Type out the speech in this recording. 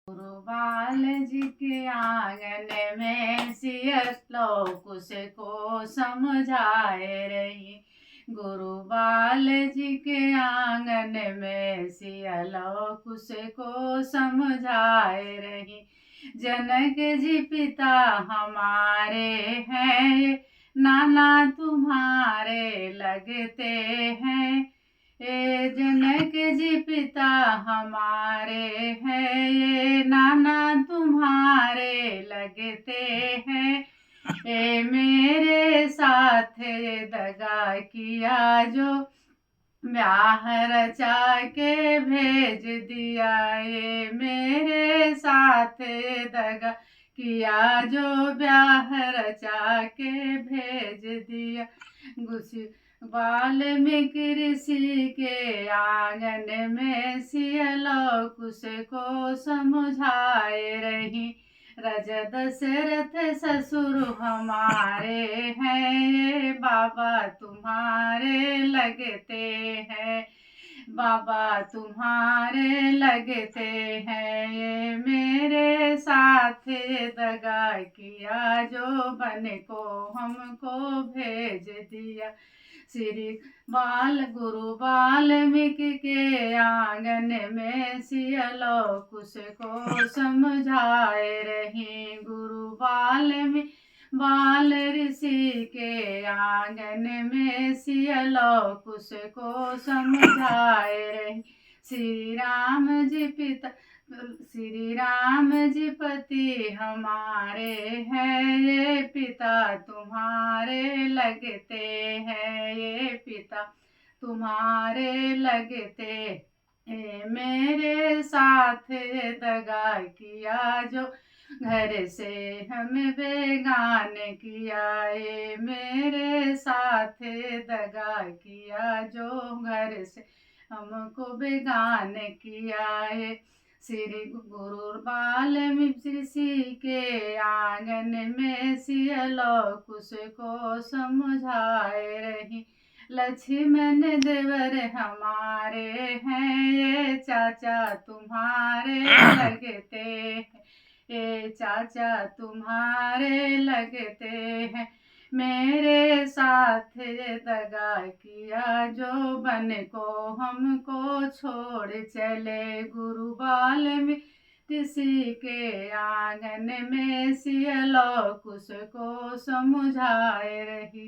गुरुबाल जी के आंगन में सिय श्लोक उसको समझाए रही। गुरुबाल जी के आंगन में सिय श्लोक उसको समझाए रही। जनक जी पिता हमारे हैं, नाना तुम्हारे लगते हैं। ये जनक जी पिता हमारे हैं, ये नाना तुम्हारे लगते हैं। ये मेरे साथ दगा किया जो ब्याह रचा के भेज दिया। ये मेरे साथ दगा किया जो ब्याह रचा के भेज दिया। वाल्मीकि ऋषि के आंगन में सिय श्लोक उसको समझाए रही। रज दशरथ ससुर हमारे हैं, ये बाबा तुम्हारे लगते हैं। बाबा तुम्हारे लगते हैं, ये मेरे साथ दगा किया जो बन को हमको भेज दिया। श्री गुरु वाल्मीकि के आंगन में सिय श्लोक उसको समझाए रही। गुरु बाल ऋषि के आंगन में सिय श्लोक उसको समझाए रही। श्री राम जी पति हमारे हैं, ये पिता तुम्हारे लगते हैं। ये पिता तुम्हारे लगते, ये मेरे साथ दगा किया जो घर से हमें बेगान किया। ये मेरे साथ दगा किया जो घर से हमको बेगान किया है। श्री गुरु वाल्मीकि ऋषि के आंगन में सिय श्लोक उसको समझाए रही। लक्ष्मण देवर हमारे हैं, ये चाचा तुम्हारे लगते हैं। ये चाचा तुम्हारे लगते हैं। मेरे साथ दगा किया जो बन को हमको छोड़ चले। गुरु वाल्मीकि ऋषि के आंगन में सिय श्लोक उसको समझाए रही।